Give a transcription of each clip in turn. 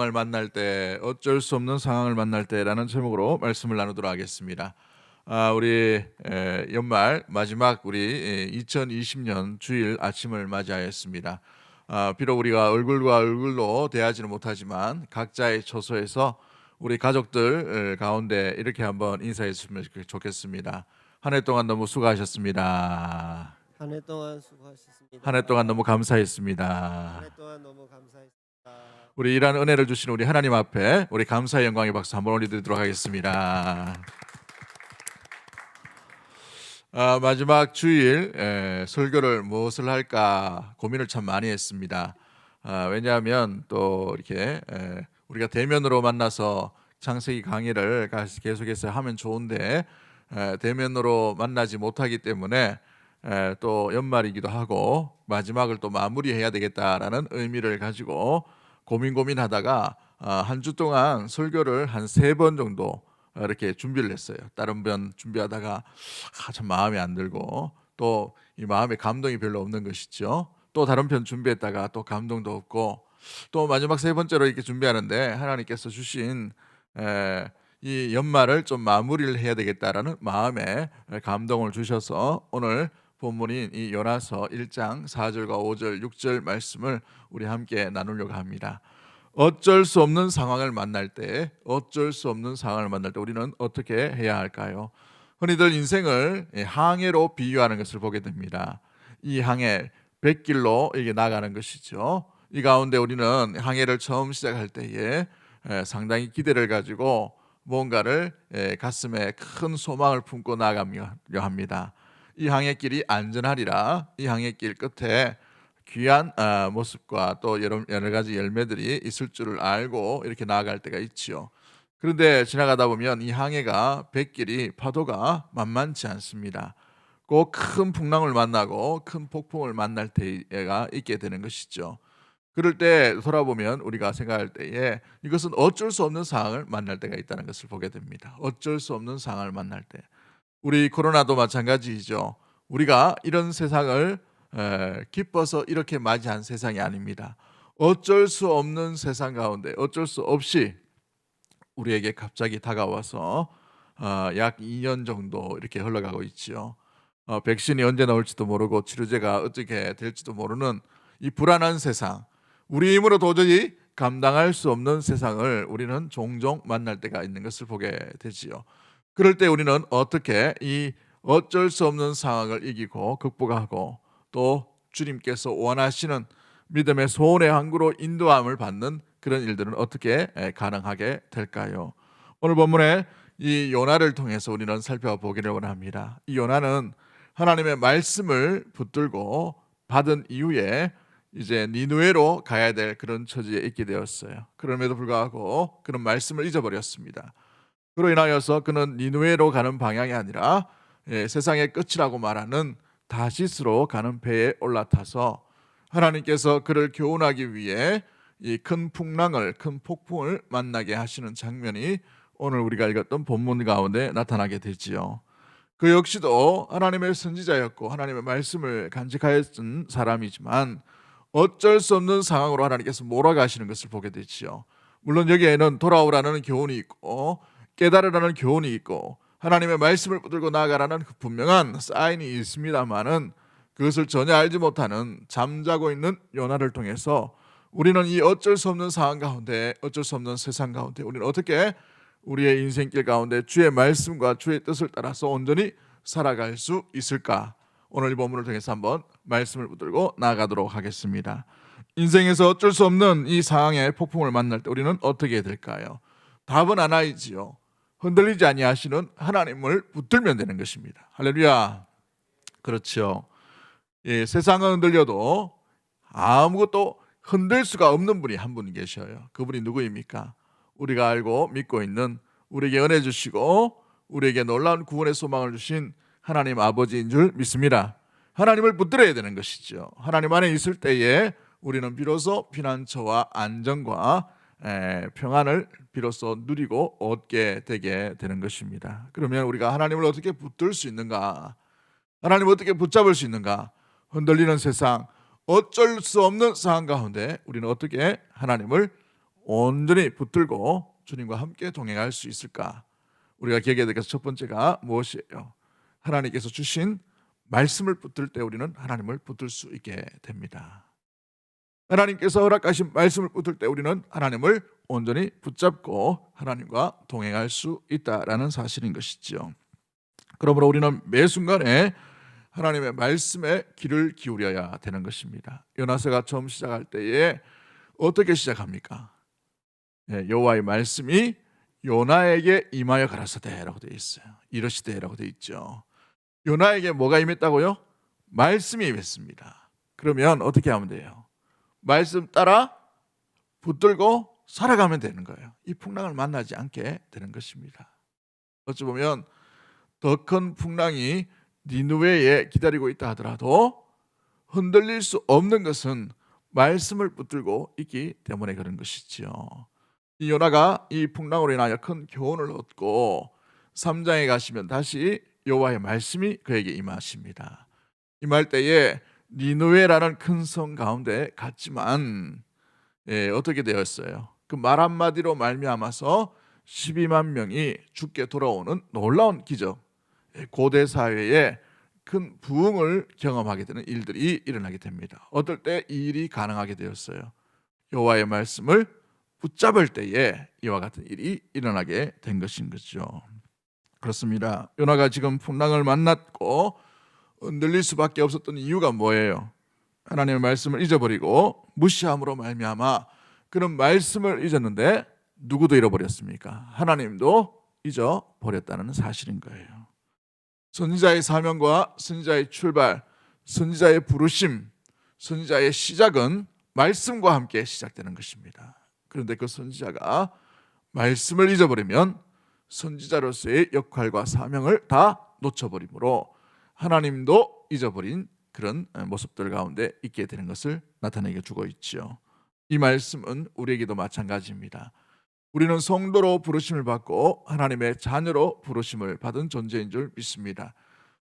상황을 만날 때 어쩔 수 없는 상황을 만날 때라는 제목으로 말씀을 나누도록 하겠습니다. 우리 연말 마지막 우리 2020년 주일 아침을 맞이하였습니다. 비록 우리가 얼굴과 얼굴로 대하지는 못하지만 각자의 처소에서 우리 가족들 가운데 이렇게 한번 인사했으면 좋겠습니다. 한 해 동안 너무 수고하셨습니다. 한 해 동안 수고하셨습니다. 한 해 동안 너무 한 해 감사했습니다. 동안 너무 감사했습니다. 우리 이러한 은혜를 주신 우리 하나님 앞에 우리 감사의 영광의 박수 한번 올려드리도록 하겠습니다. 마지막 주일 설교를 무엇을 할까 고민을 참 많이 했습니다. 왜냐하면 또 이렇게 우리가 대면으로 만나서 창세기 강의를 계속해서 하면 좋은데 대면으로 만나지 못하기 때문에 또 연말이기도 하고 마지막을 또 마무리해야 되겠다라는 의미를 가지고 고민하다가 한 주 동안 설교를 한 3번 정도 이렇게 준비를 했어요. 다른 번 준비하다가 참 마음에 안 들고 또 이 마음에 감동이 별로 없는 것이죠. 또 다른 편 준비했다가 또 감동도 없고 또 마지막 3번째로 이렇게 준비하는데 하나님께서 주신 이 연말을 좀 마무리를 해야 되겠다라는 마음에 감동을 주셔서 오늘 본문인 이 요나서 1장 4절과 5절 6절 말씀을 우리 함께 나누려고 합니다. 어쩔 수 없는 상황을 만날 때 우리는 어떻게 해야 할까요? 흔히들 인생을 항해로 비유하는 것을 보게 됩니다. 이 항해 100길로 이게 나가는 것이죠. 이 가운데 우리는 항해를 처음 시작할 때에 상당히 기대를 가지고 뭔가를 가슴에 큰 소망을 품고 나가려 합니다. 이 항해길이 안전하리라. 이 항해길 끝에 귀한 모습과 또 여러 가지 열매들이 있을 줄을 알고 이렇게 나아갈 때가 있지요. 그런데 지나가다 보면 이 항해가 뱃길이 파도가 만만치 않습니다. 꼭 큰 풍랑을 만나고 큰 폭풍을 만날 때가 있게 되는 것이죠. 그럴 때 돌아보면 우리가 생각할 때에 이것은 어쩔 수 없는 상황을 만날 때가 있다는 것을 보게 됩니다. 어쩔 수 없는 상황을 만날 때. 우리 코로나도 마찬가지이죠. 우리가 이런 세상을 기뻐서 이렇게 맞이한 세상이 아닙니다. 어쩔 수 없는 세상 가운데 어쩔 수 없이 우리에게 갑자기 다가와서 약 2년 정도 이렇게 흘러가고 있지요. 백신이 언제 나올지도 모르고 치료제가 어떻게 될지도 모르는 이 불안한 세상, 우리 힘으로 도저히 감당할 수 없는 세상을 우리는 종종 만날 때가 있는 것을 보게 되지요. 그럴 때 우리는 어떻게 이 어쩔 수 없는 상황을 이기고 극복하고 또 주님께서 원하시는 믿음의 소원의 항구로 인도함을 받는 그런 일들은 어떻게 가능하게 될까요? 오늘 본문에 이 요나를 통해서 우리는 살펴보기를 원합니다. 이 요나는 하나님의 말씀을 붙들고 받은 이후에 이제 니느웨로 가야 될 그런 처지에 있게 되었어요. 그럼에도 불구하고 그런 말씀을 잊어버렸습니다. 그로 인하여서 그는 니느웨로 가는 방향이 아니라 세상의 끝이라고 말하는 다시스로 가는 배에 올라타서 하나님께서 그를 교훈하기 위해 이 큰 풍랑을, 큰 폭풍을 만나게 하시는 장면이 오늘 우리가 읽었던 본문 가운데 나타나게 되지요. 그 역시도 하나님의 선지자였고 하나님의 말씀을 간직하였던 사람이지만 어쩔 수 없는 상황으로 하나님께서 몰아가시는 것을 보게 되지요. 물론 여기에는 돌아오라는 교훈이 있고 깨달으라는 교훈이 있고 하나님의 말씀을 붙들고 나아가라는 그 분명한 사인이 있습니다만은 그것을 전혀 알지 못하는 잠자고 있는 요나를 통해서 우리는 이 어쩔 수 없는 상황 가운데 어쩔 수 없는 세상 가운데 우리는 어떻게 우리의 인생길 가운데 주의 말씀과 주의 뜻을 따라서 온전히 살아갈 수 있을까? 오늘 이 본문을 통해서 한번 말씀을 붙들고 나아가도록 하겠습니다. 인생에서 어쩔 수 없는 이 상황의 폭풍을 만날 때 우리는 어떻게 해야 될까요? 답은 하나이지요. 흔들리지 아니하시는 하나님을 붙들면 되는 것입니다. 할렐루야. 그렇죠. 세상은 흔들려도 아무것도 흔들 수가 없는 분이 한 분 계셔요. 그분이 누구입니까? 우리가 알고 믿고 있는 우리에게 은혜 주시고 우리에게 놀라운 구원의 소망을 주신 하나님 아버지인 줄 믿습니다. 하나님을 붙들어야 되는 것이죠. 하나님 안에 있을 때에 우리는 비로소 피난처와 안정과 평안을 비로소 누리고 얻게 되게 되는 것입니다. 그러면 우리가 하나님을 어떻게 붙들 수 있는가? 하나님을 어떻게 붙잡을 수 있는가? 흔들리는 세상, 어쩔 수 없는 상황 가운데 우리는 어떻게 하나님을 온전히 붙들고 주님과 함께 동행할 수 있을까? 우리가 기억해야 될 첫 번째가 무엇이에요? 하나님께서 주신 말씀을 붙들 때 우리는 하나님을 붙들 수 있게 됩니다. 하나님께서 허락하신 말씀을 붙들 때 우리는 하나님을 온전히 붙잡고 하나님과 동행할 수 있다라는 사실인 것이지요. 그러므로 우리는 매 순간에 하나님의 말씀에 귀를 기울여야 되는 것입니다. 요나서가 처음 시작할 때에 어떻게 시작합니까? 여호와의 말씀이 요나에게 임하여 가라사대라고 되어 있어요. 이르시되라고 되어 있죠. 요나에게 뭐가 임했다고요? 말씀이 임했습니다. 그러면 어떻게 하면 돼요? 말씀 따라 붙들고 살아가면 되는 거예요. 이 풍랑을 만나지 않게 되는 것입니다. 어찌 보면 더 큰 풍랑이 니느웨에 기다리고 있다 하더라도 흔들릴 수 없는 것은 말씀을 붙들고 있기 때문에 그런 것이지요. 이 요나가 이 풍랑으로 인하여 큰 교훈을 얻고 3장에 가시면 다시 여호와의 말씀이 그에게 임하십니다. 임할 때에 니느웨라는 큰 성 가운데 갔지만 어떻게 되었어요? 그 말 한마디로 말미암아서 12만 명이 죽게 돌아오는 놀라운 기적, 고대 사회에 큰 부흥을 경험하게 되는 일들이 일어나게 됩니다. 어떨 때 이 일이 가능하게 되었어요? 여호와의 말씀을 붙잡을 때에 이와 같은 일이 일어나게 된 것인 거죠. 그렇습니다. 요나가 지금 풍랑을 만났고 흔들릴 수밖에 없었던 이유가 뭐예요? 하나님의 말씀을 잊어버리고 무시함으로 말미암아 그런 말씀을 잊었는데 누구도 잃어버렸습니까? 하나님도 잊어버렸다는 사실인 거예요. 선지자의 사명과 선지자의 출발, 선지자의 부르심, 선지자의 시작은 말씀과 함께 시작되는 것입니다. 그런데 그 선지자가 말씀을 잊어버리면 선지자로서의 역할과 사명을 다 놓쳐버리므로 하나님도 잊어버린 그런 모습들 가운데 있게 되는 것을 나타내게 주고 있지요. 이 말씀은 우리에게도 마찬가지입니다. 우리는 성도로 부르심을 받고 하나님의 자녀로 부르심을 받은 존재인 줄 믿습니다.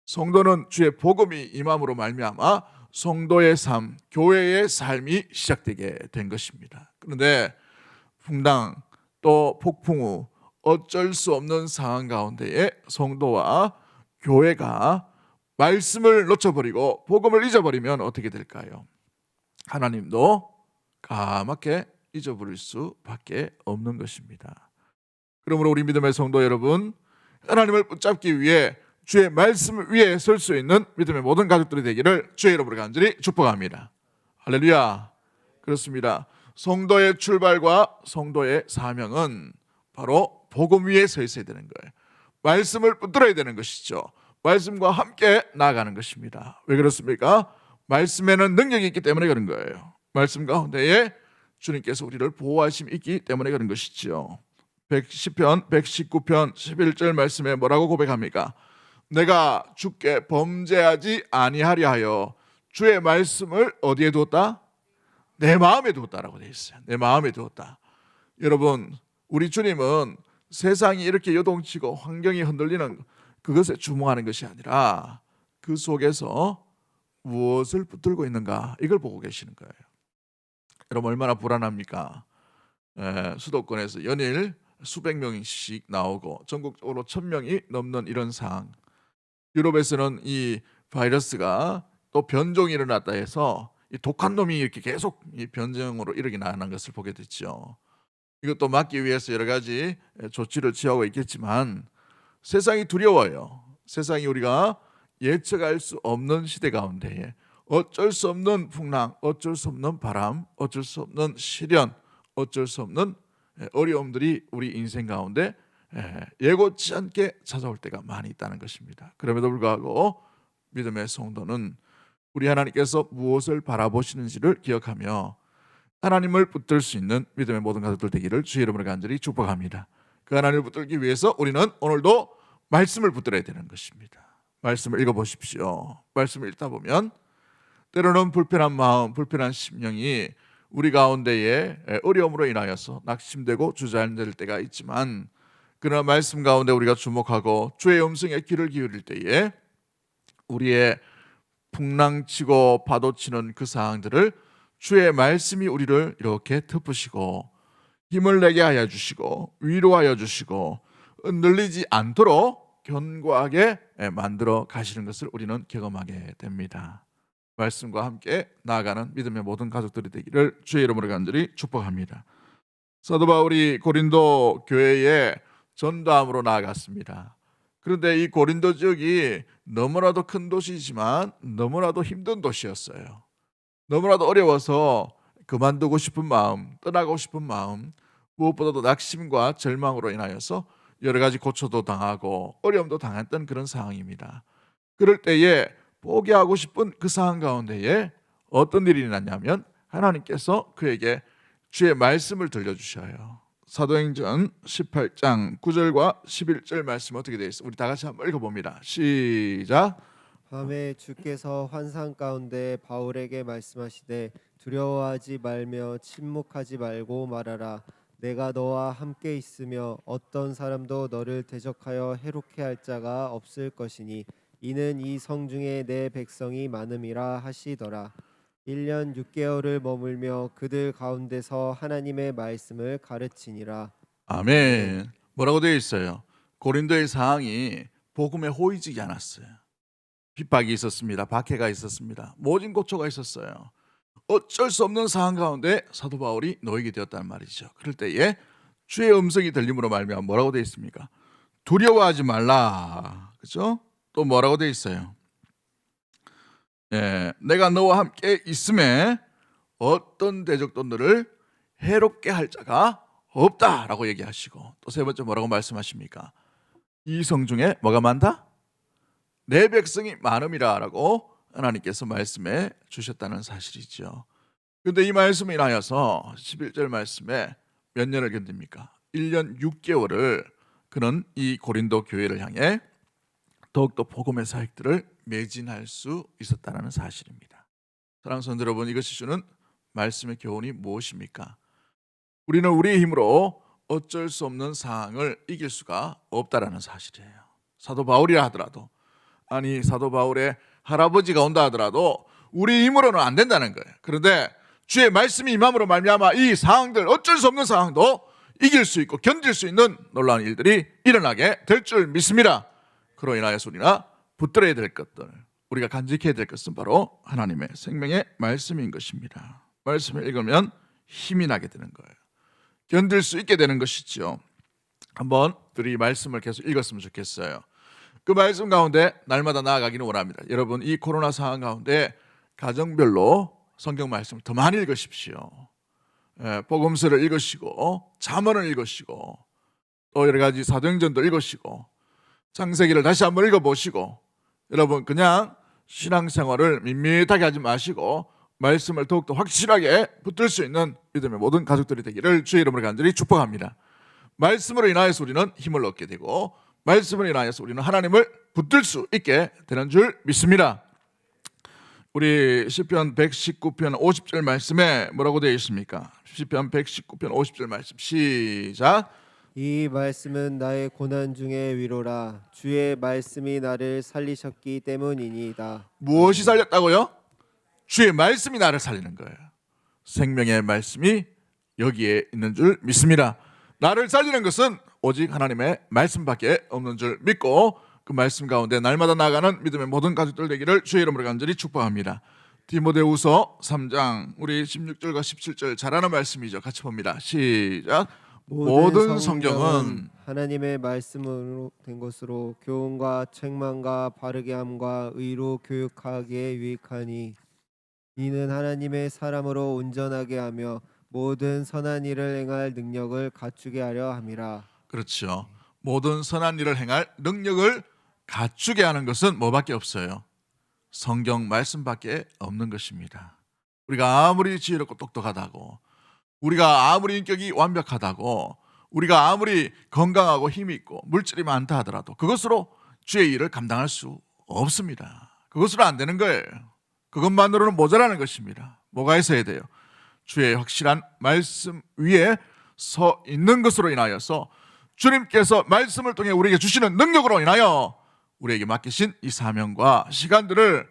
성도는 주의 복음이 임함으로 말미암아 성도의 삶, 교회의 삶이 시작되게 된 것입니다. 그런데 풍랑 또 폭풍 후 어쩔 수 없는 상황 가운데에 성도와 교회가 말씀을 놓쳐버리고 복음을 잊어버리면 어떻게 될까요? 하나님도 까맣게 잊어버릴 수밖에 없는 것입니다. 그러므로 우리 믿음의 성도 여러분, 하나님을 붙잡기 위해 주의 말씀 위에 설 수 있는 믿음의 모든 가족들이 되기를 주의 이름으로 간절히 축복합니다. 할렐루야. 그렇습니다. 성도의 출발과 성도의 사명은 바로 복음 위에 서 있어야 되는 거예요. 말씀을 붙들어야 되는 것이죠. 말씀과 함께 나아가는 것입니다. 왜 그렇습니까? 말씀에는 능력이 있기 때문에 그런 거예요. 말씀 가운데에 주님께서 우리를 보호하심이 있기 때문에 그런 것이지요. 110편, 119편 11절 말씀에 뭐라고 고백합니까? 내가 주께 범죄하지 아니하려 하여 주의 말씀을 어디에 두었다? 내 마음에 두었다라고 되어 있어요. 내 마음에 두었다. 여러분, 우리 주님은 세상이 이렇게 요동치고 환경이 흔들리는 그것에 주목하는 것이 아니라 그 속에서 무엇을 붙들고 있는가, 이걸 보고 계시는 거예요. 여러분, 얼마나 불안합니까? 수도권에서 연일 수백 명씩 나오고 전국적으로 1,000명이 넘는 이런 상황. 유럽에서는 이 바이러스가 또 변종이 일어났다 해서 이 독한 놈이 이렇게 계속 이 변종으로 일어나는 것을 보게 됐죠. 이것도 막기 위해서 여러 가지 조치를 취하고 있겠지만 세상이 두려워요. 세상이 우리가 예측할 수 없는 시대 가운데에 어쩔 수 없는 풍랑, 어쩔 수 없는 바람, 어쩔 수 없는 시련, 어쩔 수 없는 어려움들이 우리 인생 가운데 예고치 않게 찾아올 때가 많이 있다는 것입니다. 그럼에도 불구하고 믿음의 성도는 우리 하나님께서 무엇을 바라보시는지를 기억하며 하나님을 붙들 수 있는 믿음의 모든 가족들 되기를 주의 이름으로 간절히 축복합니다. 그 하나님을 붙들기 위해서 우리는 오늘도 말씀을 붙들어야 되는 것입니다. 말씀을 읽어보십시오. 말씀을 읽다 보면 때로는 불편한 마음, 불편한 심령이 우리 가운데에 어려움으로 인하여서 낙심되고 주저앉을 때가 있지만, 그러나 말씀 가운데 우리가 주목하고 주의 음성에 귀를 기울일 때에 우리의 풍랑치고 파도치는 그 상황들을 주의 말씀이 우리를 이렇게 덮으시고 힘을 내게 하여 주시고 위로하여 주시고 흔들리지 않도록 견고하게 만들어 가시는 것을 우리는 경험하게 됩니다. 말씀과 함께 나아가는 믿음의 모든 가족들이 되기를 주의 이름으로 간절히 축복합니다. 사도 바울이 고린도 교회에 전도함으로 나아갔습니다. 그런데 이 고린도 지역이 너무나도 큰 도시이지만 너무나도 힘든 도시였어요. 너무나도 어려워서 그만두고 싶은 마음, 떠나고 싶은 마음, 무엇보다도 낙심과 절망으로 인하여서 여러 가지 고초도 당하고 어려움도 당했던 그런 상황입니다. 그럴 때에 포기하고 싶은 그 상황 가운데에 어떤 일이 났냐면 하나님께서 그에게 주의 말씀을 들려주셔요. 사도행전 18장 9절과 11절 말씀 어떻게 되어 있어요? 우리 다 같이 한번 읽어봅니다. 시작. 밤에 주께서 환상 가운데 바울에게 말씀하시되 두려워하지 말며 침묵하지 말고 말하라. 내가 너와 함께 있으며 어떤 사람도 너를 대적하여 해롭게 할 자가 없을 것이니 이는 이 성중에 내 백성이 많음이라 하시더라. 1년 6개월을 머물며 그들 가운데서 하나님의 말씀을 가르치니라. 아멘. 뭐라고 되어 있어요? 고린도의 상황이 복음에 호의지지 않았어요. 핍박이 있었습니다. 박해가 있었습니다. 모진 고초가 있었어요. 어쩔 수 없는 상황 가운데 사도 바울이 놓이게 되었단 말이죠. 그럴 때에 주의 음성이 들림으로 말미암아 뭐라고 되어 있습니까? 두려워하지 말라. 그렇죠? 또 뭐라고 되어 있어요? 내가 너와 함께 있음에 어떤 대적도 너를 해롭게 할 자가 없다라고 얘기하시고 또 세 번째 뭐라고 말씀하십니까? 이 성중에 뭐가 많다? 내 백성이 많음이라라고 하나님께서 말씀해 주셨다는 사실이죠. 그런데 이 말씀에 인하여서 11절 말씀에 몇 년을 견딥니까? 1년 6개월을 그는 이 고린도 교회를 향해 더욱더 복음의 사역들을 매진할 수 있었다는 사실입니다. 사랑하는 성도 여러분, 이것이 주는 말씀의 교훈이 무엇입니까? 우리는 우리의 힘으로 어쩔 수 없는 상황을 이길 수가 없다라는 사실이에요. 사도 바울이라 하더라도, 아니 사도 바울의 할아버지가 온다 하더라도 우리 힘으로는 안 된다는 거예요. 그런데 주의 말씀이 임함으로 말미암아 이 상황들, 어쩔 수 없는 상황도 이길 수 있고 견딜 수 있는 놀라운 일들이 일어나게 될 줄 믿습니다. 그로 인하여서 우리가 붙들어야 될 것들, 우리가 간직해야 될 것은 바로 하나님의 생명의 말씀인 것입니다. 말씀을 읽으면 힘이 나게 되는 거예요. 견딜 수 있게 되는 것이죠. 한번 우리 말씀을 계속 읽었으면 좋겠어요. 그 말씀 가운데 날마다 나아가기를 원합니다. 여러분, 이 코로나 상황 가운데 가정별로 성경 말씀을 더 많이 읽으십시오. 복음서를 읽으시고 잠언을 읽으시고 또 여러 가지 사도행전도 읽으시고 창세기를 다시 한번 읽어보시고, 여러분 그냥 신앙생활을 밋밋하게 하지 마시고 말씀을 더욱더 확실하게 붙들 수 있는 믿음의 모든 가족들이 되기를 주의 이름으로 간절히 축복합니다. 말씀으로 인하여서 우리는 힘을 얻게 되고 말씀으로 인하여서 우리는 하나님을 붙들 수 있게 되는 줄 믿습니다. 우리 시편 119편 50절 말씀에 뭐라고 되어 있습니까? 시편 119편 50절 말씀 시작. 이 말씀은 나의 고난 중에 위로라. 주의 말씀이 나를 살리셨기 때문이니이다. 무엇이 살렸다고요? 주의 말씀이 나를 살리는 거예요. 생명의 말씀이 여기에 있는 줄 믿습니다. 나를 살리는 것은 오직 하나님의 말씀밖에 없는 줄 믿고 그 말씀 가운데 날마다 나아가는 믿음의 모든 가족들 되기를 주의 이름으로 간절히 축복합니다. 디모데후서 3장 우리 16절과 17절 잘하는 말씀이죠. 같이 봅니다. 시작. 모든 성경은 하나님의 말씀으로 된 것으로 교훈과 책망과 바르게 함과 의로 교육하기에 유익하니 이는 하나님의 사람으로 온전하게 하며 모든 선한 일을 행할 능력을 갖추게 하려 함이라. 그렇죠. 모든 선한 일을 행할 능력을 갖추게 하는 것은 뭐밖에 없어요? 성경 말씀밖에 없는 것입니다. 우리가 아무리 지혜롭고 똑똑하다고, 우리가 아무리 인격이 완벽하다고, 우리가 아무리 건강하고 힘이 있고 물질이 많다 하더라도 그것으로 주의 일을 감당할 수 없습니다. 그것으로 안 되는 거예요. 그것만으로는 모자라는 것입니다. 뭐가 있어야 돼요? 주의 확실한 말씀 위에 서 있는 것으로 인하여서 주님께서 말씀을 통해 우리에게 주시는 능력으로 인하여 우리에게 맡기신 이 사명과 시간들을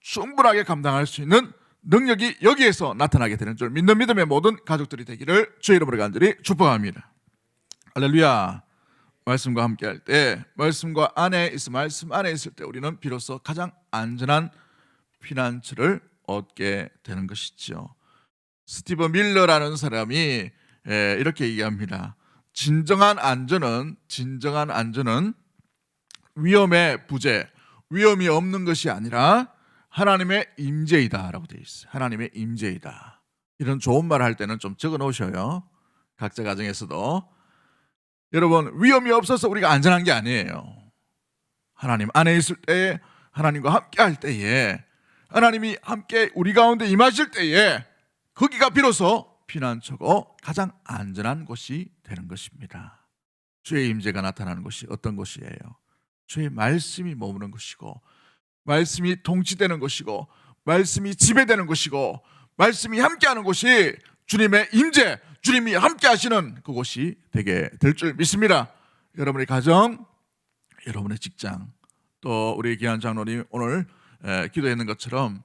충분하게 감당할 수 있는 능력이 여기에서 나타나게 되는 줄 믿는 믿음의 모든 가족들이 되기를 주의 이름으로 간절히 축복합니다. 할렐루야. 말씀과 함께 할 때, 말씀 안에 있을 때 우리는 비로소 가장 안전한 피난처를 얻게 되는 것이죠. 스티븐 밀러라는 사람이 이렇게 얘기합니다. 진정한 안전은 위험의 부재, 위험이 없는 것이 아니라 하나님의 임재이다라고 되어 있어요. 하나님의 임재이다. 이런 좋은 말 할 때는 좀 적어 놓으셔요. 각자 가정에서도. 여러분, 위험이 없어서 우리가 안전한 게 아니에요. 하나님 안에 있을 때에, 하나님과 함께 할 때에, 하나님이 함께 우리 가운데 임하실 때에 거기가 비로소 피난처고 가장 안전한 곳이 되는 것입니다. 주의 임재가 나타나는 곳이 어떤 곳이에요? 주의 말씀이 머무는 곳이고, 말씀이 통치되는 곳이고, 말씀이 지배되는 곳이고, 말씀이 함께하는 곳이 주님의 임재, 주님이 함께하시는 그곳이 되게 될 줄 믿습니다. 여러분의 가정, 여러분의 직장, 또 우리 귀한 장로님 오늘 기도했는 것처럼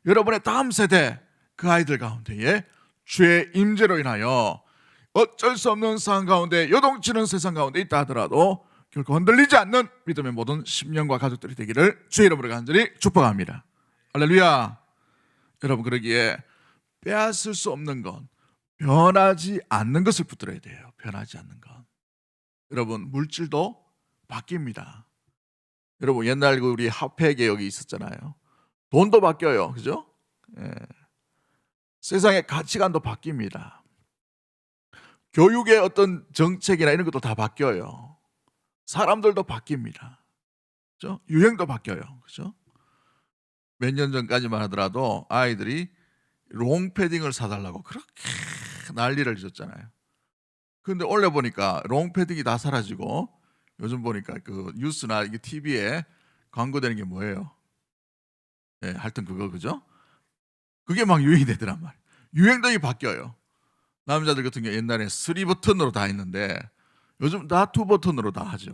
여러분의 다음 세대 그 아이들 가운데에 주의 임재로 인하여 어쩔 수 없는 상황 가운데 요동치는 세상 가운데 있다 하더라도 결코 흔들리지 않는 믿음의 모든 심령과 가족들이 되기를 주의 이름으로 간절히 축복합니다. 할렐루야. 여러분, 그러기에 빼앗을 수 없는 건 변하지 않는 것을 붙들어야 돼요. 변하지 않는 것. 여러분, 물질도 바뀝니다. 여러분, 옛날 우리 화폐 개혁이 있었잖아요. 돈도 바뀌어요. 그죠? 예. 세상의 가치관도 바뀝니다. 교육의 어떤 정책이나 이런 것도 다 바뀌어요. 사람들도 바뀝니다. 그죠? 유행도 바뀌어요. 그죠? 몇 년 전까지만 하더라도 아이들이 롱패딩을 사달라고 그렇게 난리를 졌잖아요. 그런데 올해 보니까 롱패딩이 다 사라지고 요즘 보니까 그 뉴스나 이게 TV에 광고되는 게 뭐예요? 예, 하여튼 그거, 그죠? 그게 막 유행이 되더란 말이에요. 유행도 바뀌어요. 남자들 같은 경우 옛날에 3버튼으로 다 했는데 요즘 다 2버튼으로 다 하죠.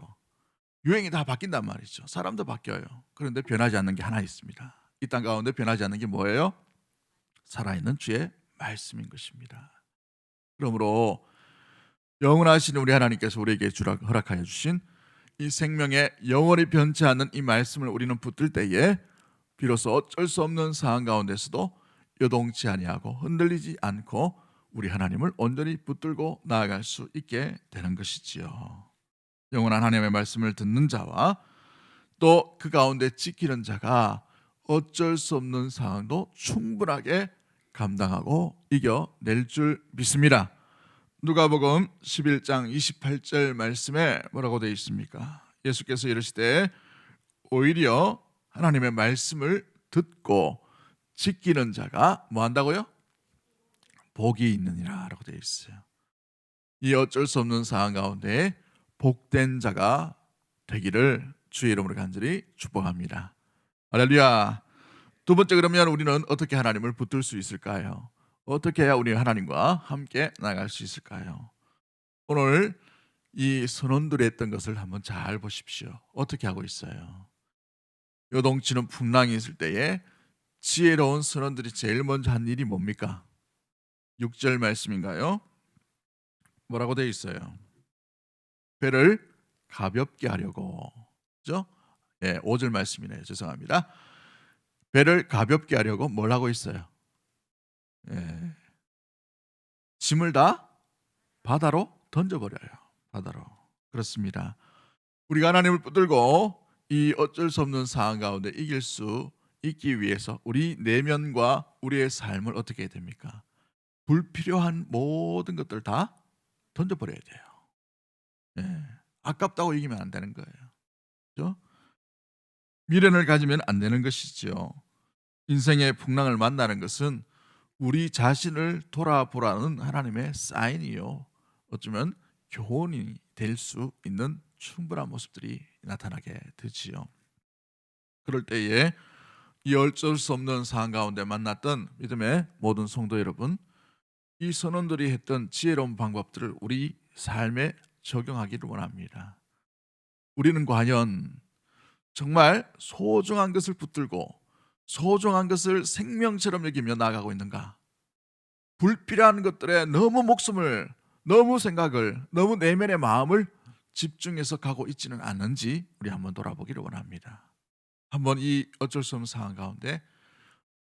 유행이 다 바뀐단 말이죠. 사람도 바뀌어요. 그런데 변하지 않는 게 하나 있습니다. 이 땅 가운데 변하지 않는 게 뭐예요? 살아있는 주의 말씀인 것입니다. 그러므로 영원하신 우리 하나님께서 우리에게 허락하여 주신 이 생명의 영원히 변치 않는 이 말씀을 우리는 붙들 때에 비로소 어쩔 수 없는 상황 가운데서도 요동치 아니하고 흔들리지 않고 우리 하나님을 온전히 붙들고 나아갈 수 있게 되는 것이지요. 영원한 하나님의 말씀을 듣는 자와 또 그 가운데 지키는 자가 어쩔 수 없는 상황도 충분하게 감당하고 이겨낼 줄 믿습니다. 누가복음 11장 28절 말씀에 뭐라고 되어 있습니까? 예수께서 이르시되 오히려 하나님의 말씀을 듣고 지키는 자가 뭐 한다고요? 복이 있느니라 라고 되어 있어요. 이 어쩔 수 없는 상황 가운데 복된 자가 되기를 주의 이름으로 간절히 축복합니다. 할렐루야. 두 번째, 그러면 우리는 어떻게 하나님을 붙들 수 있을까요? 어떻게 해야 우리 하나님과 함께 나갈 수 있을까요? 오늘 이 선원들이 했던 것을 한번 잘 보십시오. 어떻게 하고 있어요? 요동치는 풍랑이 있을 때에 지혜로운 선원들이 제일 먼저 한 일이 뭡니까? 6절 말씀인가요? 뭐라고 되어 있어요? 배를 가볍게 하려고. 그죠? 예, 5절 말씀이네요. 죄송합니다. 배를 가볍게 하려고 뭘 하고 있어요? 예, 짐을 다 바다로 던져버려요. 바다로. 그렇습니다. 우리가 하나님을 붙들고 이 어쩔 수 없는 상황 가운데 이길 수 있기 위해서 우리 내면과 우리의 삶을 어떻게 해야 됩니까? 불필요한 모든 것들 다 던져버려야 돼요. 예, 아깝다고 이기면 안 되는 거예요. 그렇죠? 미련을 가지면 안 되는 것이죠. 인생의 풍랑을 만나는 것은 우리 자신을 돌아보라는 하나님의 사인이요, 어쩌면 교훈이 될 수 있는 충분한 모습들이 나타나게 되지요. 그럴 때에 이 어쩔 수 없는 상황 가운데 만났던 믿음의 모든 성도 여러분, 이 선원들이 했던 지혜로운 방법들을 우리 삶에 적용하기를 원합니다. 우리는 과연 정말 소중한 것을 붙들고 소중한 것을 생명처럼 여기며 나아가고 있는가? 불필요한 것들에 너무 목숨을, 너무 생각을, 너무 내면의 마음을 집중해서 가고 있지는 않은지 우리 한번 돌아보기를 원합니다. 한번 이 어쩔 수 없는 상황 가운데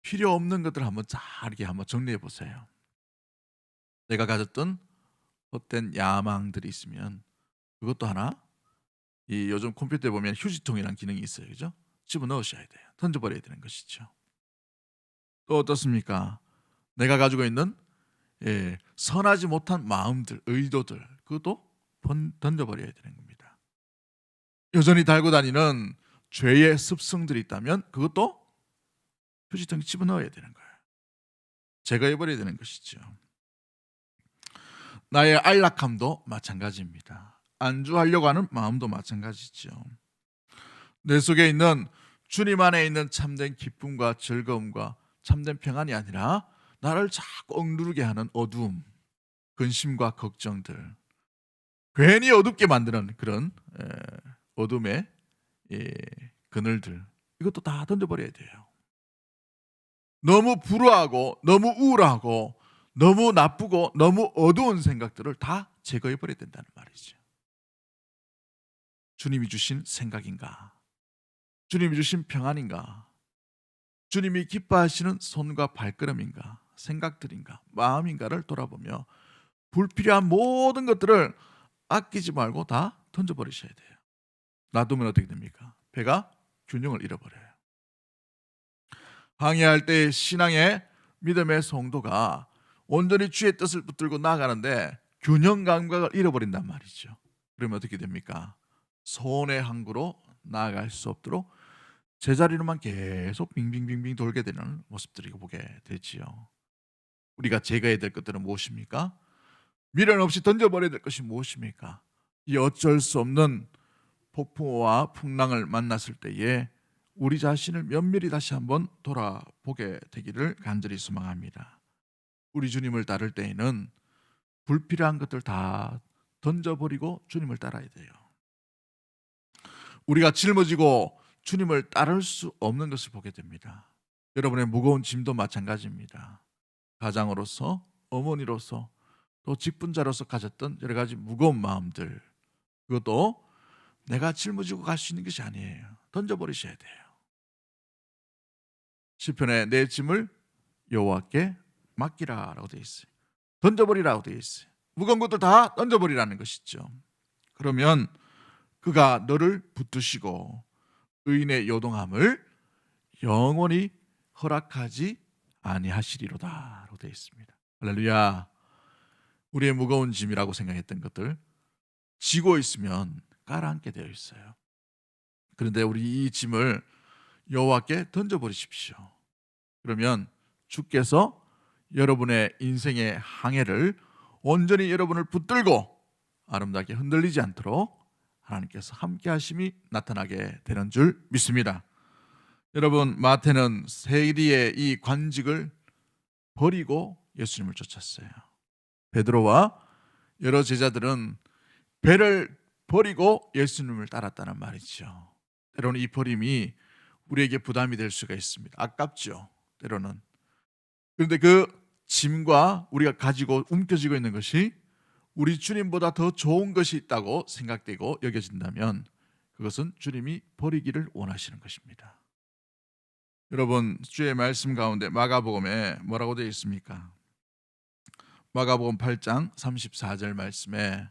필요 없는 것들을 한번 잘 이렇게 한번 정리해 보세요. 내가 가졌던 헛된 야망들이 있으면 그것도 하나, 이 요즘 컴퓨터에 보면 휴지통이라는 기능이 있어요. 그죠? 집어넣으셔야 돼요. 던져버려야 되는 것이죠. 또 어떻습니까? 내가 가지고 있는 선하지 못한 마음들, 의도들, 그것도 던져버려야 되는 겁니다. 여전히 달고 다니는 죄의 습성들이 있다면 그것도 휴지통에 집어넣어야 되는 거예요. 제거해버려야 되는 것이죠. 나의 안락함도 마찬가지입니다. 안주하려고 하는 마음도 마찬가지죠. 내 속에 있는 주님 안에 있는 참된 기쁨과 즐거움과 참된 평안이 아니라 나를 자꾸 억누르게 하는 어두움, 근심과 걱정들, 괜히 어둡게 만드는 그런 어둠의 그늘들, 이것도 다 던져버려야 돼요. 너무 불우하고 너무 우울하고 너무 나쁘고 너무 어두운 생각들을 다 제거해버려야 된다는 말이죠. 주님이 주신 생각인가? 주님이 주신 평안인가? 주님이 기뻐하시는 손과 발걸음인가? 생각들인가? 마음인가를 돌아보며 불필요한 모든 것들을 아끼지 말고 다 던져버리셔야 돼요. 놔두면 어떻게 됩니까? 배가 균형을 잃어버려요. 항해할 때 신앙의 믿음의 성도가 온전히 주의 뜻을 붙들고 나아가는데 균형 감각을 잃어버린단 말이죠. 그러면 어떻게 됩니까? 손의 항구로 나아갈 수 없도록 제자리로만 계속 빙빙빙빙 돌게 되는 모습들을 보게 되지요. 우리가 제거해야 될 것들은 무엇입니까? 미련 없이 던져버려야 될 것이 무엇입니까? 이 어쩔 수 없는 폭풍과 풍랑을 만났을 때에 우리 자신을 면밀히 다시 한번 돌아보게 되기를 간절히 소망합니다. 우리 주님을 따를 때에는 불필요한 것들 다 던져버리고 주님을 따라야 돼요. 우리가 짊어지고 주님을 따를 수 없는 것을 보게 됩니다. 여러분의 무거운 짐도 마찬가지입니다. 가장으로서, 어머니로서, 또 직분자로서 가졌던 여러 가지 무거운 마음들, 그것도 내가 짊어지고 갈 수 있는 것이 아니에요. 던져버리셔야 돼요. 시편에 내 짐을 여호와께 맡기라라고 되어 있어요. 던져버리라고 되어 있어요. 무거운 것들 다 던져버리라는 것이죠. 그러면 그가 너를 붙드시고 의인의 요동함을 영원히 허락하지 아니하시리로다라고 되어 있습니다. 할렐루야. 우리의 무거운 짐이라고 생각했던 것들 지고 있으면 깔아앉게 되어 있어요. 그런데 우리 이 짐을 여호와께 던져버리십시오. 그러면 주께서 여러분의 인생의 항해를 온전히 여러분을 붙들고 아름답게 흔들리지 않도록 하나님께서 함께 하심이 나타나게 되는 줄 믿습니다. 여러분, 마태는 세리의 이 관직을 버리고 예수님을 쫓았어요. 베드로와 여러 제자들은 배를 버리고 예수님을 따랐다는 말이죠. 때로는 이 버림이 우리에게 부담이 될 수가 있습니다. 아깝죠, 때로는. 그런데 그 짐과 우리가 가지고 움켜쥐고 있는 것이 우리 주님보다 더 좋은 것이 있다고 생각되고 여겨진다면 그것은 주님이 버리기를 원하시는 것입니다. 여러분, 주의 말씀 가운데 마가복음에 뭐라고 되어 있습니까? 마가복음 8장 34절 말씀에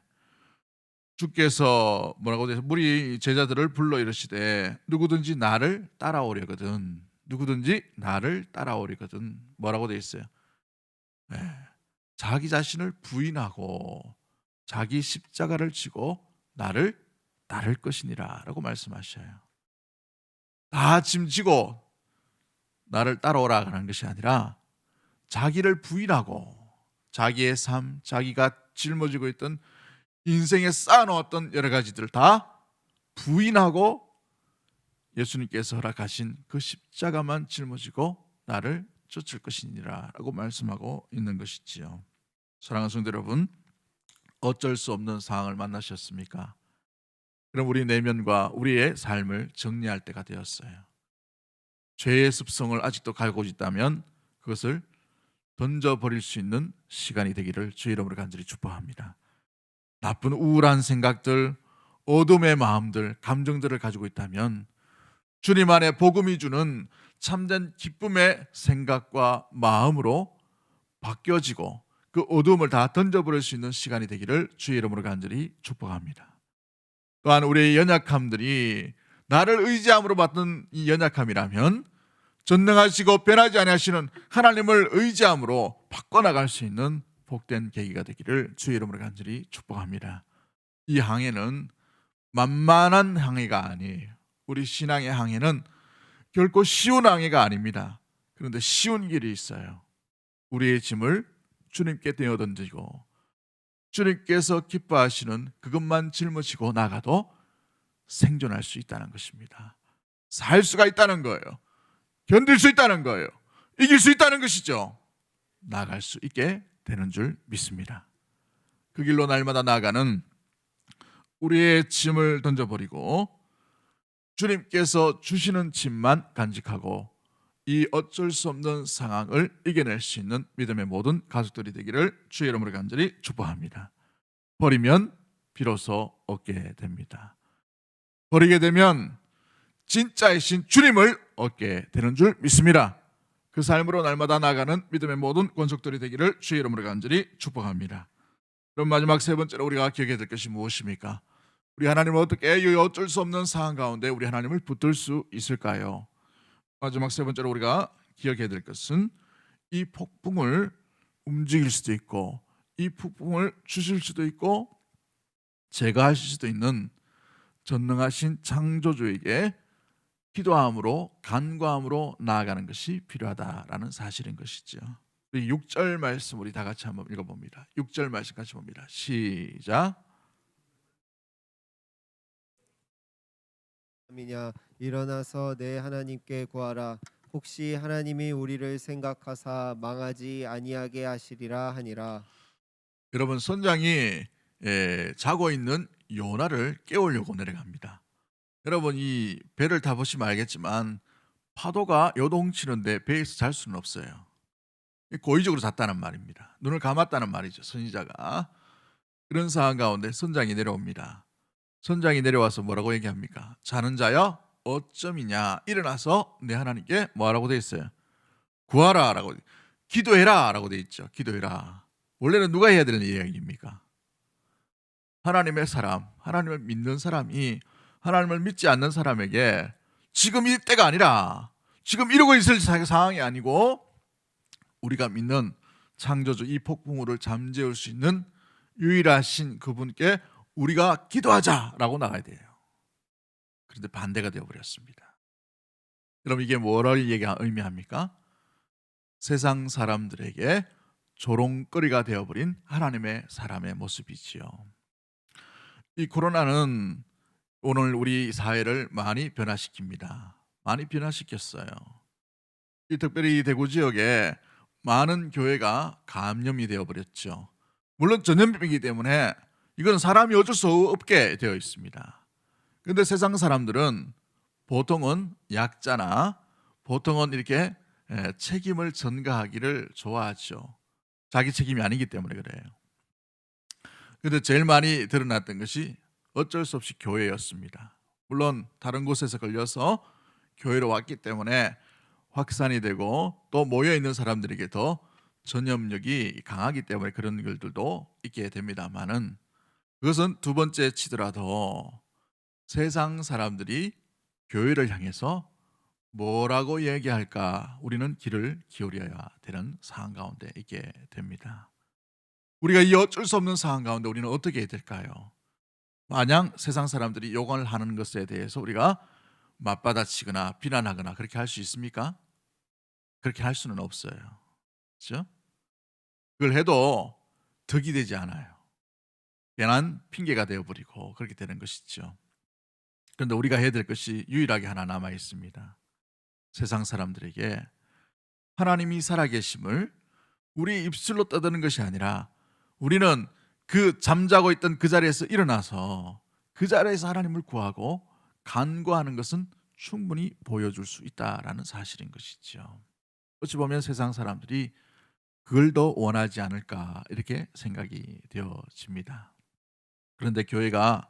주께서 뭐라고 되어 있어요? 우리 제자들을 불러 이르시되 누구든지 나를 따라오려거든, 누구든지 나를 따라오려거든, 뭐라고 되어 있어요? 네. 자기 자신을 부인하고 자기 십자가를 지고 나를 따를 것이니라 라고 말씀하셔요. 다 짐지고 나를 따라오라 하는 것이 아니라 자기를 부인하고 자기의 삶, 자기가 짊어지고 있던 인생에 쌓아놓았던 여러 가지들을 다 부인하고 예수님께서 허락하신 그 십자가만 짊어지고 나를 쫓을 것이니라 라고 말씀하고 있는 것이지요. 사랑하는 성도 여러분, 어쩔 수 없는 상황을 만나셨습니까? 그럼 우리 내면과 우리의 삶을 정리할 때가 되었어요. 죄의 습성을 아직도 가지고 있다면 그것을 던져버릴 수 있는 시간이 되기를 주의 이름으로 간절히 축복합니다. 나쁜 우울한 생각들, 어둠의 마음들, 감정들을 가지고 있다면 주님 안에 복음이 주는 참된 기쁨의 생각과 마음으로 바뀌어지고 그 어둠을 다 던져버릴 수 있는 시간이 되기를 주의 이름으로 간절히 축복합니다. 또한 우리의 연약함들이 나를 의지함으로 받는 이 연약함이라면 전능하시고 변하지 아니하시는 하나님을 의지함으로 바꿔나갈 수 있는 복된 계기가 되기를 주의 이름으로 간절히 축복합니다. 이 항해는 만만한 항해가 아니에요. 우리 신앙의 항해는 결코 쉬운 항해가 아닙니다. 그런데 쉬운 길이 있어요. 우리의 짐을 주님께 떼어 던지고 주님께서 기뻐하시는 그것만 짊어지고 나가도 생존할 수 있다는 것입니다. 살 수가 있다는 거예요. 견딜 수 있다는 거예요. 이길 수 있다는 것이죠. 나아갈 수 있게 되는 줄 믿습니다. 그 길로 날마다 나아가는 우리의 짐을 던져버리고 주님께서 주시는 짐만 간직하고 이 어쩔 수 없는 상황을 이겨낼 수 있는 믿음의 모든 가족들이 되기를 주의 이름으로 간절히 축복합니다. 버리면 비로소 얻게 됩니다. 버리게 되면 진짜이신 주님을 얻게 되는 줄 믿습니다. 그 삶으로 날마다 나아가는 믿음의 모든 권속들이 되기를 주의 이름으로 간절히 축복합니다. 그럼 마지막 세 번째로 우리가 기억해야 될 것이 무엇입니까? 우리 하나님을 어떻게 이 어쩔 수 없는 상황 가운데 우리 하나님을 붙들 수 있을까요? 마지막 세 번째로 우리가 기억해야 될 것은 이 폭풍을 움직일 수도 있고 이 폭풍을 주실 수도 있고 제거하실 수도 있는 전능하신 창조주에게 기도함으로 간구함으로 나아가는 것이 필요하다라는 사실인 것이죠. 우리 6절 말씀 우리 다 같이 한번 읽어봅니다. 6절 말씀 같이 봅니다. 시작. 이냐 일어나서 내 하나님께 구하라. 혹시 하나님이 우리를 생각하사 망하지 아니하게 하시리라 하니라. 여러분 선장이 자고 있는 요나를 깨우려고 내려갑니다. 여러분 이 배를 타보시면 알겠지만 파도가 요동치는데 배에서 잘 수는 없어요. 고의적으로 잤다는 말입니다. 눈을 감았다는 말이죠. 선지자가. 그런 상황 가운데 선장이 내려옵니다. 선장이 내려와서 뭐라고 얘기합니까? 자는 자여 어쩌이냐 일어나서 내 하나님께 뭐하라고 돼 있어요? 구하라 라고, 기도해라 라고 돼 있죠. 기도해라. 원래는 누가 해야 되는 이야기입니까? 하나님의 사람, 하나님을 믿는 사람이 하나님을 믿지 않는 사람에게 지금 이 때가 아니라 지금 이러고 있을 상황이 아니고 우리가 믿는 창조주 이 폭풍우를 잠재울 수 있는 유일하신 그분께 우리가 기도하자라고 나가야 돼요. 그런데 반대가 되어버렸습니다. 그럼 이게 뭐를 의미합니까? 세상 사람들에게 조롱거리가 되어버린 하나님의 사람의 모습이지요. 이 코로나는 오늘 우리 사회를 많이 변화시킵니다. 많이 변화시켰어요. 특별히 이 대구 지역에 많은 교회가 감염이 되어버렸죠. 물론 전염병이기 때문에 이건 사람이 어쩔 수 없게 되어 있습니다. 그런데 세상 사람들은 보통은 약자나 보통은 이렇게 책임을 전가하기를 좋아하죠. 자기 책임이 아니기 때문에 그래요. 그런데 제일 많이 드러났던 것이 어쩔 수 없이 교회였습니다. 물론 다른 곳에서 걸려서 교회로 왔기 때문에 확산이 되고 또 모여있는 사람들에게 더 전염력이 강하기 때문에 그런 일들도 있게 됩니다만은 그것은 두 번째 치더라도 세상 사람들이 교회를 향해서 뭐라고 얘기할까 우리는 귀를 기울여야 되는 상황 가운데 있게 됩니다. 우리가 이 어쩔 수 없는 상황 가운데 우리는 어떻게 해야 될까요? 마냥 세상 사람들이 욕을 하는 것에 대해서 우리가 맞받아치거나 비난하거나 그렇게 할 수 있습니까? 그렇게 할 수는 없어요. 그렇죠? 그걸 해도 덕이 되지 않아요. 괜한 핑계가 되어버리고 그렇게 되는 것이죠. 그런데 우리가 해야 될 것이 유일하게 하나 남아 있습니다. 세상 사람들에게 하나님이 살아계심을 우리 입술로 떠드는 것이 아니라 우리는 그 잠자고 있던 그 자리에서 일어나서 그 자리에서 하나님을 구하고 간구하는 것은 충분히 보여줄 수 있다라는 사실인 것이죠. 어찌 보면 세상 사람들이 그걸 더 원하지 않을까 이렇게 생각이 되어집니다. 그런데 교회가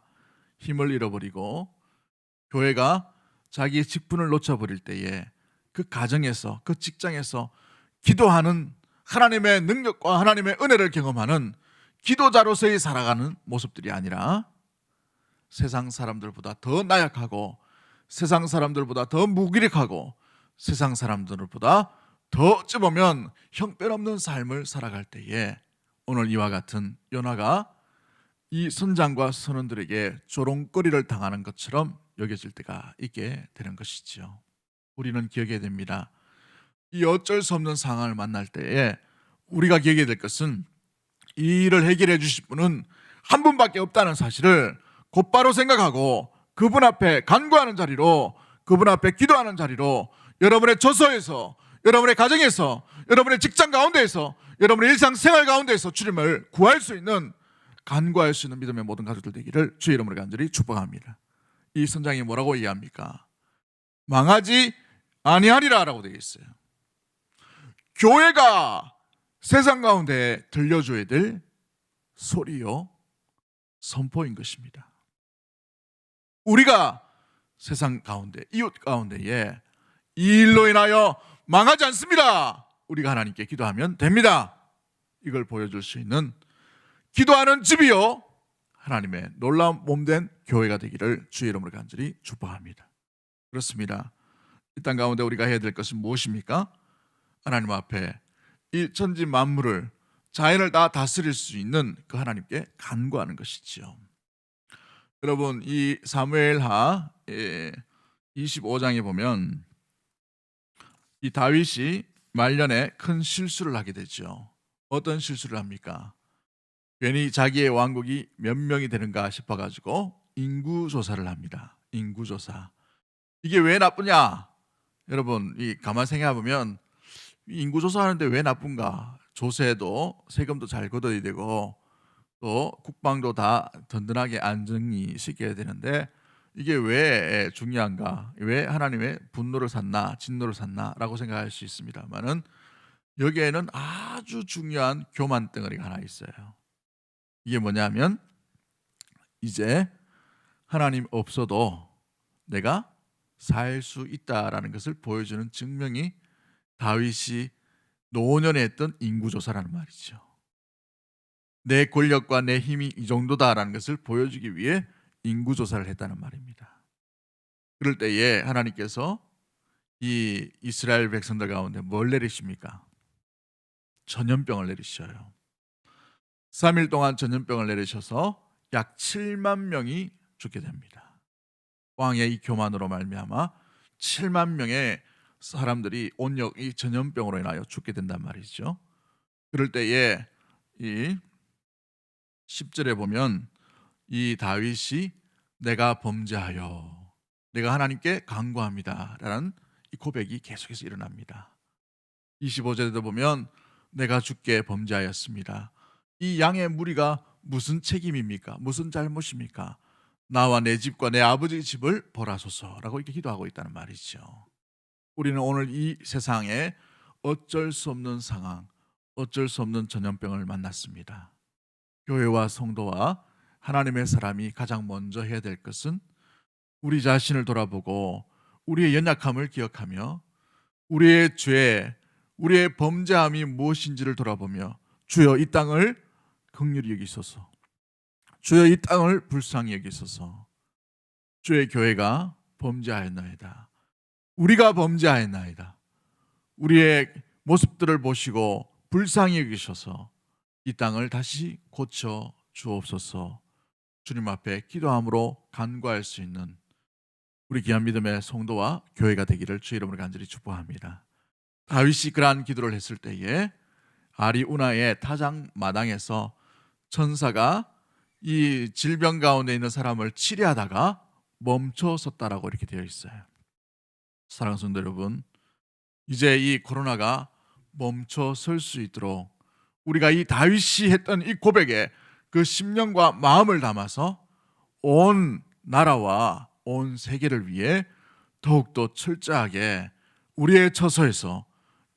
힘을 잃어버리고 교회가 자기의 직분을 놓쳐버릴 때에 그 가정에서 그 직장에서 기도하는 하나님의 능력과 하나님의 은혜를 경험하는 기도자로서의 살아가는 모습들이 아니라 세상 사람들보다 더 나약하고 세상 사람들보다 더 무기력하고 세상 사람들보다 더 어찌 보면 형편없는 삶을 살아갈 때에 오늘 이와 같은 요나가 이 선장과 선원들에게 조롱거리를 당하는 것처럼 여겨질 때가 있게 되는 것이죠. 우리는 기억해야 됩니다. 이 어쩔 수 없는 상황을 만날 때에 우리가 기억해야 될 것은 이 일을 해결해 주실 분은 한 분밖에 없다는 사실을 곧바로 생각하고 그분 앞에 간구하는 자리로, 그분 앞에 기도하는 자리로 여러분의 처소에서, 여러분의 가정에서, 여러분의 직장 가운데에서, 여러분의 일상생활 가운데에서 주님을 구할 수 있는, 간구할 수 있는 믿음의 모든 가족들 되기를 주의 이름으로 간절히 축복합니다. 이 선장이 뭐라고 이해합니까? 망하지 아니하리라 라고 되어 있어요. 교회가 세상 가운데 들려줘야 될 소리요, 선포인 것입니다. 우리가 세상 가운데, 이웃 가운데에 이 일로 인하여 망하지 않습니다. 우리가 하나님께 기도하면 됩니다. 이걸 보여줄 수 있는 기도하는 집이요, 하나님의 놀라운 몸된 교회가 되기를 주의 이름으로 간절히 축복합니다. 그렇습니다. 이 땅 가운데 우리가 해야 될 것은 무엇입니까? 하나님 앞에 이 천지 만물을, 자연을 다 다스릴 수 있는 그 하나님께 간구하는 것이지요. 여러분, 이 사무엘하 25장에 보면 이 다윗이 말년에 큰 실수를 하게 되죠. 어떤 실수를 합니까? 괜히 자기의 왕국이 몇 명이 되는가 싶어가지고 인구조사를 합니다. 인구조사. 이게 왜 나쁘냐? 여러분, 이 가만 생각해보면 인구조사하는데 왜 나쁜가? 조세도 세금도 잘 걷어야 되고 또 국방도 다 든든하게 안정이 시켜야 되는데 이게 왜 중요한가? 왜 하나님의 분노를 샀나, 진노를 샀나? 라고 생각할 수 있습니다만은 여기에는 아주 중요한 교만 덩어리가 하나 있어요. 이게 뭐냐면 이제 하나님 없어도 내가 살 수 있다라는 것을 보여주는 증명이 다윗이 노년에 했던 인구조사라는 말이죠. 내 권력과 내 힘이 이 정도다라는 것을 보여주기 위해 인구조사를 했다는 말입니다. 그럴 때에 하나님께서 이 이스라엘 백성들 가운데 뭘 내리십니까? 전염병을 내리셔요. 3일 동안 전염병을 내리셔서 약 7만 명이 죽게 됩니다. 왕의 이 교만으로 말미암아 7만 명의 사람들이 온역 이 전염병으로 인하여 죽게 된단 말이죠. 그럴 때에 이 10절에 보면 이 다윗이 내가 범죄하여 내가 하나님께 간구합니다라는 이 고백이 계속해서 일어납니다. 25절에도 보면 내가 주께 범죄하였습니다. 이 양의 무리가 무슨 책임입니까? 무슨 잘못입니까? 나와 내 집과 내 아버지 집을 벌하소서라고 이렇게 기도하고 있다는 말이죠. 우리는 오늘 이 세상에 어쩔 수 없는 상황, 어쩔 수 없는 전염병을 만났습니다. 교회와 성도와 하나님의 사람이 가장 먼저 해야 될 것은 우리 자신을 돌아보고 우리의 연약함을 기억하며 우리의 죄, 우리의 범죄함이 무엇인지를 돌아보며 주여 이 땅을 긍휼히 여기소서, 주여 이 땅을 불쌍히 여기소서, 주의 교회가 범죄하였나이다, 우리가 범죄하였나이다, 우리의 모습들을 보시고 불쌍히 여기셔서 이 땅을 다시 고쳐 주옵소서. 주님 앞에 기도함으로 간구할 수 있는 우리 귀한 믿음의 성도와 교회가 되기를 주의 이름으로 간절히 축복합니다. 다윗이 그러한 기도를 했을 때에 아리우나의 타작 마당에서 천사가 이 질병 가운데 있는 사람을 치료하다가 멈춰섰다라고 이렇게 되어 있어요. 사랑하는 성도 여러분, 이제 이 코로나가 멈춰설 수 있도록 우리가 이 다윗이 했던 이 고백에 그 심령과 마음을 담아서 온 나라와 온 세계를 위해 더욱더 철저하게 우리의 처소에서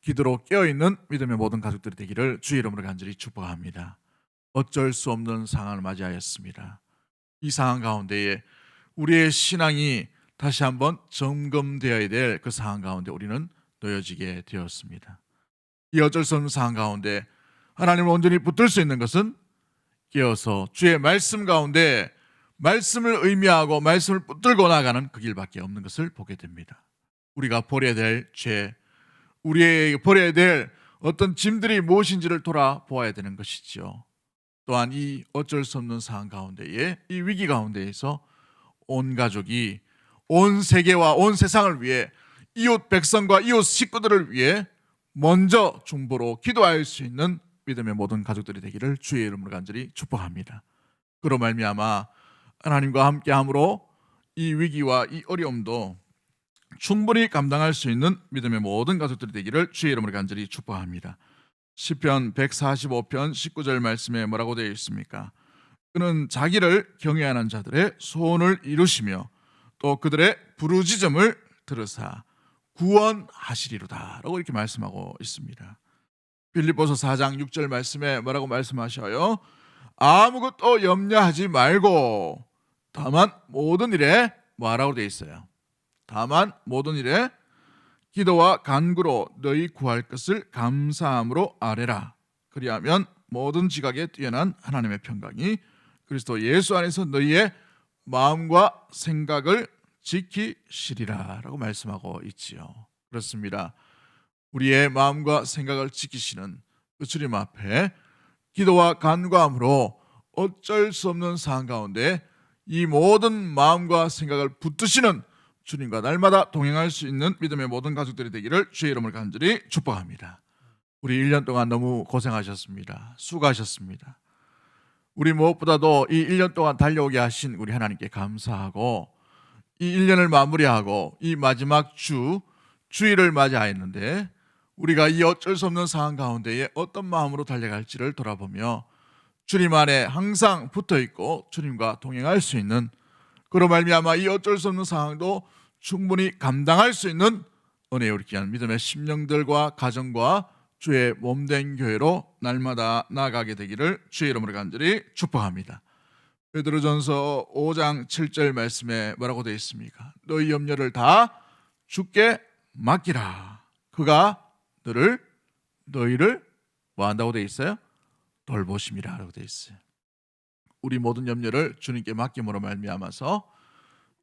기도로 깨어있는 믿음의 모든 가족들이 되기를 주의 이름으로 간절히 축복합니다. 어쩔 수 없는 상황을 맞이하였습니다. 이 상황 가운데에 우리의 신앙이 다시 한번 점검되어야 될 그 상황 가운데 우리는 놓여지게 되었습니다. 이 어쩔 수 없는 상황 가운데 하나님을 온전히 붙들 수 있는 것은 깨어서 주의 말씀 가운데 말씀을 의미하고 말씀을 붙들고 나가는 그 길밖에 없는 것을 보게 됩니다. 우리가 버려야 될 죄, 우리에게 버려야 될 어떤 짐들이 무엇인지를 돌아보아야 되는 것이죠. 또한 이 어쩔 수 없는 상황 가운데에, 이 위기 가운데에서 온 가족이 온 세계와 온 세상을 위해 이웃 백성과 이웃 식구들을 위해 먼저 중보로 기도할 수 있는 믿음의 모든 가족들이 되기를 주의 이름으로 간절히 축복합니다. 그로 말미암아 하나님과 함께함으로 이 위기와 이 어려움도 충분히 감당할 수 있는 믿음의 모든 가족들이 되기를 주의 이름으로 간절히 축복합니다. 시편 145편 19절 말씀에 뭐라고 되어 있습니까? 그는 자기를 경외하는 자들의 소원을 이루시며 또 그들의 부르짖음을 들으사 구원하시리로다 라고 이렇게 말씀하고 있습니다. 빌립보서 4장 6절 말씀에 뭐라고 말씀하셔요? 아무것도 염려하지 말고 다만 모든 일에 뭐하라고 되어 있어요? 다만 모든 일에 기도와 간구로 너희 구할 것을 감사함으로 아뢰라. 그리하면 모든 지각에 뛰어난 하나님의 평강이 그리스도 예수 안에서 너희의 마음과 생각을 지키시리라 라고 말씀하고 있지요. 그렇습니다. 우리의 마음과 생각을 지키시는 그 주님 앞에 기도와 간구함으로 어쩔 수 없는 상황 가운데 이 모든 마음과 생각을 붙드시는 주님과 날마다 동행할 수 있는 믿음의 모든 가족들이 되기를 주의 이름으로 간절히 축복합니다. 우리 1년 동안 너무 고생하셨습니다. 수고하셨습니다. 우리 무엇보다도 이 1년 동안 달려오게 하신 우리 하나님께 감사하고 이 1년을 마무리하고 이 마지막 주일을 맞이하였는데 우리가 이 어쩔 수 없는 상황 가운데에 어떤 마음으로 달려갈지를 돌아보며 주님 안에 항상 붙어있고 주님과 동행할 수 있는, 그로 말미암아 이 어쩔 수 없는 상황도 충분히 감당할 수 있는 은혜의 우리 귀한 믿음의 심령들과 가정과 주의 몸된 교회로 날마다 나아가게 되기를 주의 이름으로 간절히 축복합니다. 베드로전서 5장 7절 말씀에 뭐라고 되어 있습니까? 너희 염려를 다 주께 맡기라. 그가 너희를 뭐 한다고 되어 있어요? 돌보심이라 라고 되어 있어요. 우리 모든 염려를 주님께 맡김으로 말미암아서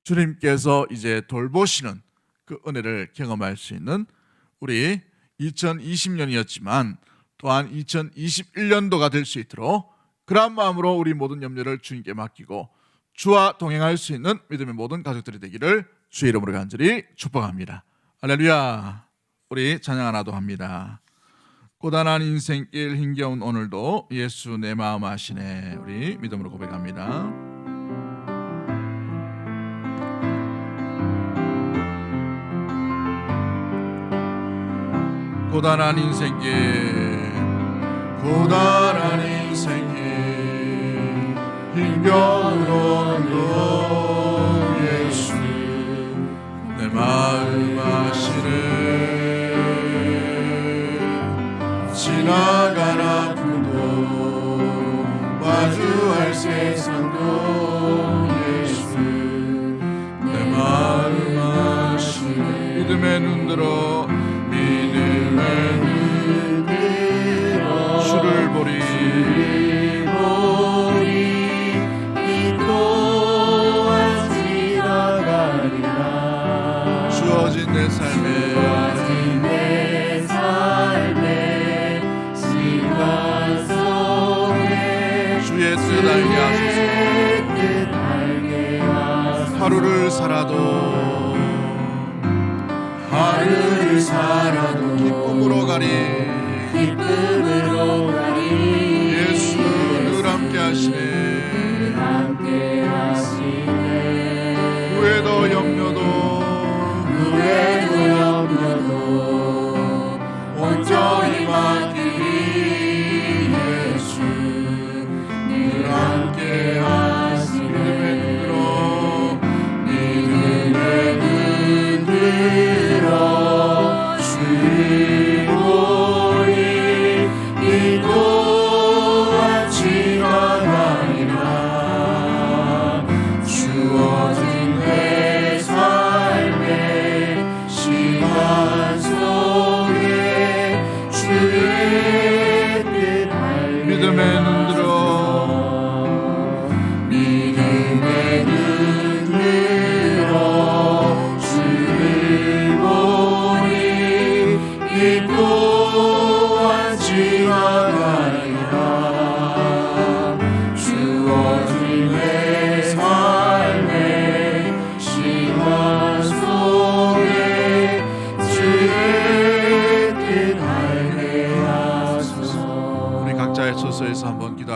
주님께서 이제 돌보시는 그 은혜를 경험할 수 있는 우리 2020년이었지만 또한 2021년도가 될 수 있도록 그러한 마음으로 우리 모든 염려를 주님께 맡기고 주와 동행할 수 있는 믿음의 모든 가족들이 되기를 주의 이름으로 간절히 축복합니다. 할렐루야. 우리 찬양 하나도 합니다. 고단한 인생길 힘겨운 오늘도 예수 내 마음 아시네. 우리 믿음으로 고백합니다. 고단한 인생길 힘겨운 오늘도 예수 내 마음 아시네. 지나간 아픔도 마주할 세상도 예수 내 마음 아시네. 믿음의 눈 들어 주를 보리 이 또한 지나가리라. 주어진 내 삶에 시간 속에 주의 뜻 알게 하소서. 하루를 살아도 기쁨으로 가리. 예수 늘 함께 하시네. 후회도 염려도 온전히 맡기리. 예수 늘 함께 하시네. 믿음의 눈 들어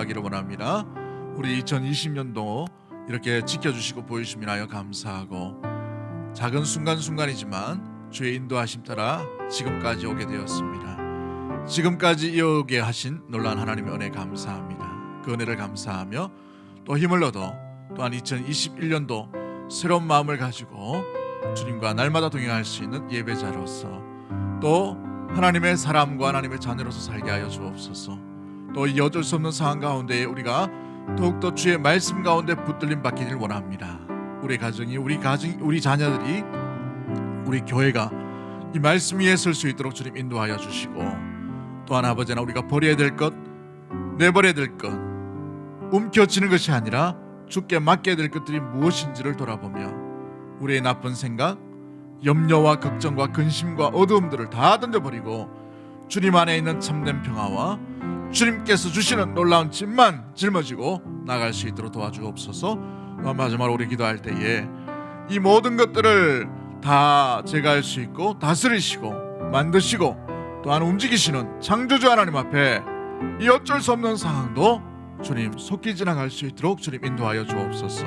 감사하기를 원합니다. 우리 2020년도 이렇게 지켜주시고 보여주시면 하여 감사하고, 작은 순간순간이지만 주의 인도하심 따라 지금까지 오게 되었습니다. 지금까지 이어오게 하신 놀라운 하나님의 은혜 감사합니다. 그 은혜를 감사하며 또 힘을 얻어 또한 2021년도 새로운 마음을 가지고 주님과 날마다 동행할 수 있는 예배자로서, 또 하나님의 사람과 하나님의 자녀로서 살게 하여 주옵소서. 또 이 어쩔 수 없는 상황 가운데 우리가 더욱더 주의 말씀 가운데 붙들림 받기를 원합니다. 우리 가정이, 우리 자녀들이, 우리 교회가 이 말씀 위에 설 수 있도록 주님 인도하여 주시고, 또한 아버지나 우리가 버려야 될 것, 내버려야 될 것, 움켜쥐는 것이 아니라 주께 맡겨야 될 것들이 무엇인지를 돌아보며 우리의 나쁜 생각, 염려와 걱정과 근심과 어두움들을 다 던져버리고 주님 안에 있는 참된 평화와 주님께서 주시는 놀라운 찜만 짊어지고 나갈 수 있도록 도와주옵소서. 마지막으로 우리 기도할 때에 이 모든 것들을 다 제거할 수 있고 다스리시고 만드시고 또한 움직이시는 창조주 하나님 앞에 이 어쩔 수 없는 상황도 주님 속히 지나갈 수 있도록 주님 인도하여 주옵소서.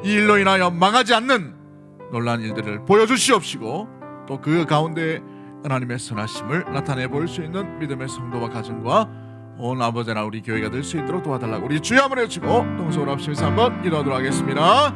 이 일로 인하여 망하지 않는 놀라운 일들을 보여주시옵시고, 또 그 가운데 하나님의 선하심을 나타내 볼 수 있는 믿음의 성도와 가정과 온 아버지나 우리 교회가 될 수 있도록 도와달라고 우리 주여 한번 외치고 동서로 합심해서 한번 기도하도록 하겠습니다.